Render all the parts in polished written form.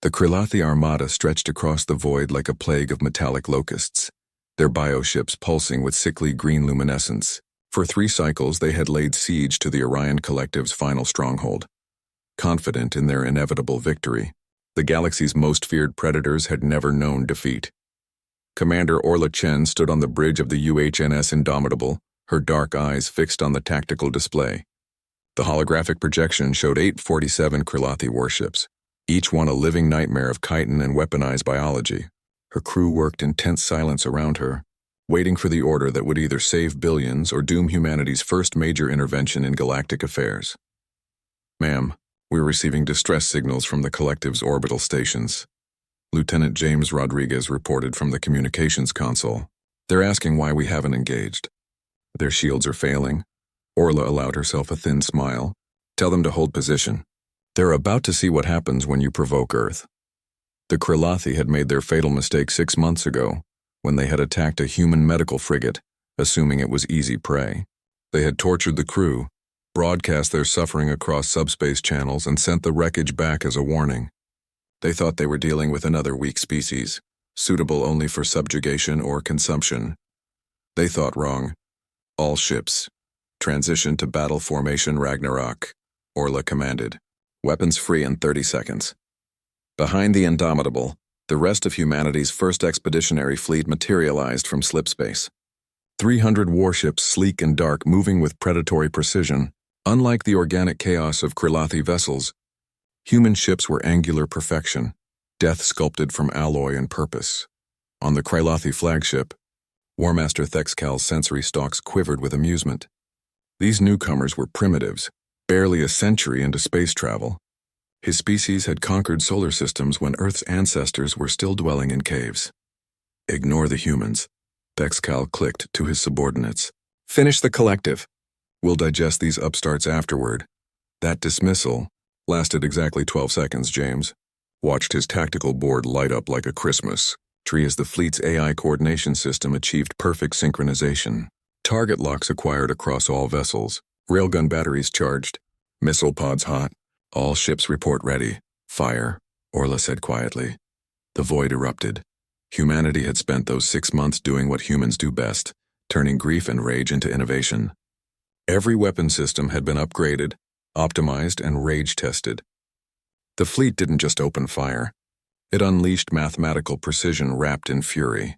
The Krilathi armada stretched across the void like a plague of metallic locusts, their bioships pulsing with sickly green luminescence. For 3 cycles they had laid siege to the Orion Collective's final stronghold. Confident in their inevitable victory, the galaxy's most feared predators had never known defeat. Commander Orla Chen stood on the bridge of the UHNS Indomitable, her dark eyes fixed on the tactical display. The holographic projection showed 847 Krilathi warships, each one a living nightmare of chitin and weaponized biology. Her crew worked in tense silence around her, waiting for the order that would either save billions or doom humanity's first major intervention in galactic affairs. "Ma'am, we're receiving distress signals from the Collective's orbital stations," Lieutenant James Rodriguez reported from the communications console. "They're asking why we haven't engaged. Their shields are failing." Orla allowed herself a thin smile. "Tell them to hold position. They're about to see what happens when you provoke Earth." The Krilathi had made their fatal mistake 6 months ago, when they had attacked a human medical frigate, assuming it was easy prey. They had tortured the crew, broadcast their suffering across subspace channels, and sent the wreckage back as a warning. They thought they were dealing with another weak species, suitable only for subjugation or consumption. They thought wrong. "All ships, transition to battle formation Ragnarok," Orla commanded. "Weapons free in 30 seconds. Behind the Indomitable, the rest of humanity's first expeditionary fleet materialized from slipspace. 300 warships, sleek and dark, moving with predatory precision. Unlike the organic chaos of Krilathi vessels, human ships were angular perfection, death sculpted from alloy and purpose. On the Krilathi flagship, War Master Thexcal's sensory stalks quivered with amusement. These newcomers were primitives, barely a century into space travel. His species had conquered solar systems when Earth's ancestors were still dwelling in caves. "Ignore the humans," Thexcal clicked to his subordinates. "Finish the Collective. We'll digest these upstarts afterward." That dismissal lasted exactly 12 seconds. James watched his tactical board light up like a Christmas tree as the fleet's AI coordination system achieved perfect synchronization. Target locks acquired across all vessels. Railgun batteries charged. Missile pods hot. "All ships report ready. Fire," Orla said quietly. The void erupted. Humanity had spent those 6 months doing what humans do best, turning grief and rage into innovation. Every weapon system had been upgraded, optimized, and rage-tested. The fleet didn't just open fire. It unleashed mathematical precision wrapped in fury.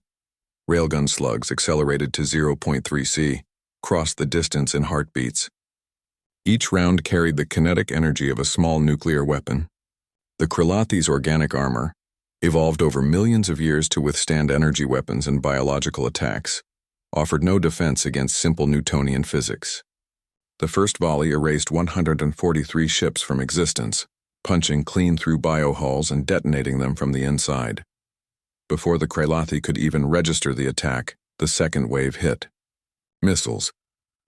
Railgun slugs accelerated to 0.3 C, crossed the distance in heartbeats. Each round carried the kinetic energy of a small nuclear weapon. The Krilathi's organic armor, evolved over millions of years to withstand energy weapons and biological attacks, offered no defense against simple Newtonian physics. The first volley erased 143 ships from existence, punching clean through biohulls and detonating them from the inside. Before the Krilathi could even register the attack, the second wave hit. Missiles,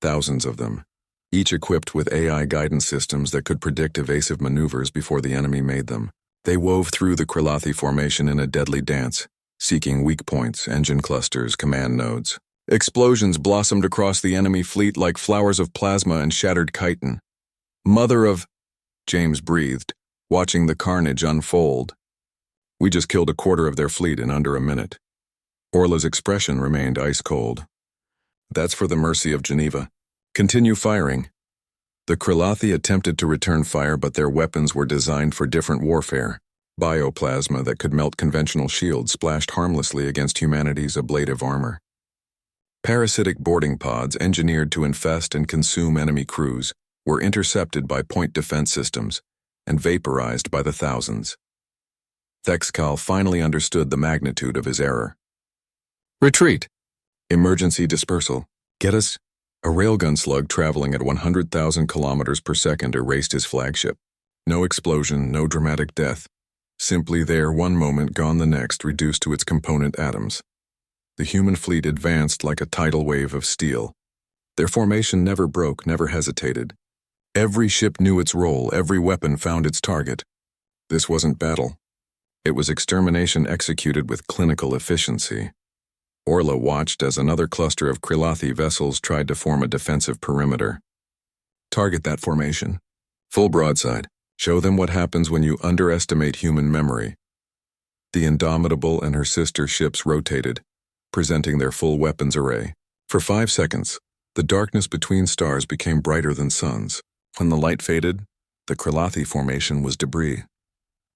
thousands of them, each equipped with AI guidance systems that could predict evasive maneuvers before the enemy made them. They wove through the Krilathi formation in a deadly dance, seeking weak points, engine clusters, command nodes. Explosions blossomed across the enemy fleet like flowers of plasma and shattered chitin. "Mother of..." James breathed, watching the carnage unfold. "We just killed a quarter of their fleet in under a minute." Orla's expression remained ice-cold. "That's for the mercy of Geneva. Continue firing." The Krilathi attempted to return fire, but their weapons were designed for different warfare. Bioplasma that could melt conventional shields splashed harmlessly against humanity's ablative armor. Parasitic boarding pods engineered to infest and consume enemy crews were intercepted by point defense systems and vaporized by the thousands. Thexcal finally understood the magnitude of his error. "Retreat! Emergency dispersal. Get us..." A railgun slug traveling at 100,000 kilometers per second erased his flagship. No explosion, no dramatic death. Simply there one moment, gone the next, reduced to its component atoms. The human fleet advanced like a tidal wave of steel. Their formation never broke, never hesitated. Every ship knew its role, every weapon found its target. This wasn't battle. It was extermination executed with clinical efficiency. Orla watched as another cluster of Krilathi vessels tried to form a defensive perimeter. "Target that formation. Full broadside. Show them what happens when you underestimate human memory," The Indomitable and her sister ships rotated, presenting their full weapons array. For 5 seconds, the darkness between stars became brighter than suns. When the light faded, the Kralathi formation was debris.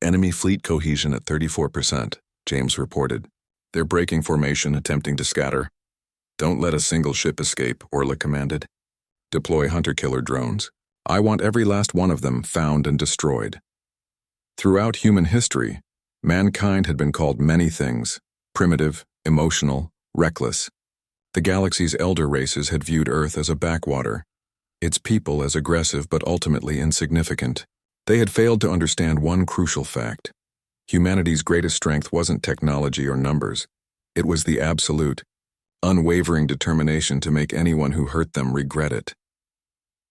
Enemy fleet cohesion at 34%, James reported. They're breaking formation, attempting to scatter. Don't let a single ship escape, Orla commanded. Deploy hunter-killer drones. I want every last one of them found and destroyed. Throughout human history, mankind had been called many things: primitive, emotional, reckless. The galaxy's elder races had viewed Earth as a backwater, its people as aggressive but ultimately insignificant. They had failed to understand one crucial fact. Humanity's greatest strength wasn't technology or numbers. It was the absolute, unwavering determination to make anyone who hurt them regret it.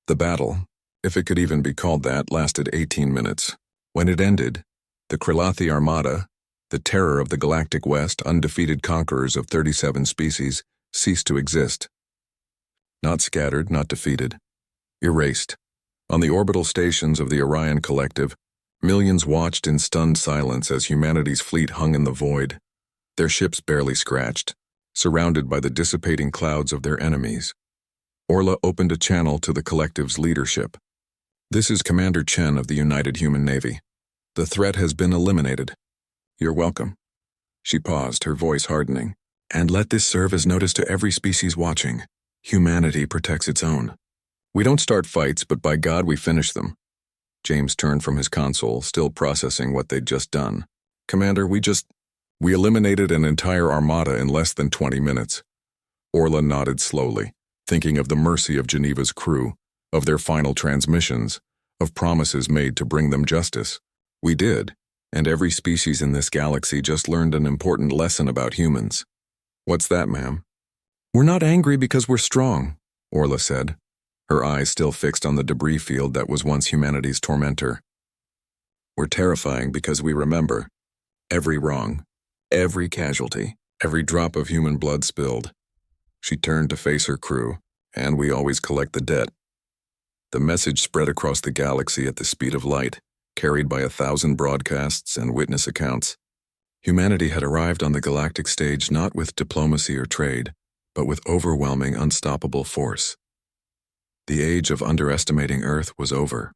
The battle, if it could even be called that, lasted 18 minutes. When it ended, the Kralathi Armada, the terror of the galactic West, undefeated conquerors of 37 species, ceased to exist. Not scattered, not defeated. Erased. On the orbital stations of the Orion Collective, millions watched in stunned silence as humanity's fleet hung in the void, their ships barely scratched, surrounded by the dissipating clouds of their enemies. Orla opened a channel to the Collective's leadership. This is Commander Chen of the United Human Navy. The threat has been eliminated. You're welcome. She paused, her voice hardening. And let this serve as notice to every species watching. Humanity protects its own. We don't start fights, but by God we finish them. James turned from his console, still processing what they'd just done. Commander, we eliminated an entire armada in less than 20 minutes. Orla nodded slowly, thinking of the mercy of Geneva's crew, of their final transmissions, of promises made to bring them justice. We did, and every species in this galaxy just learned an important lesson about humans. What's that, ma'am? We're not angry because we're strong, Orla said, her eyes still fixed on the debris field that was once humanity's tormentor. We're terrifying because we remember every wrong, every casualty, every drop of human blood spilled. She turned to face her crew, and we always collect the debt. The message spread across the galaxy at the speed of light, carried by 1,000 broadcasts and witness accounts. Humanity had arrived on the galactic stage not with diplomacy or trade, but with overwhelming, unstoppable force. The age of underestimating Earth was over.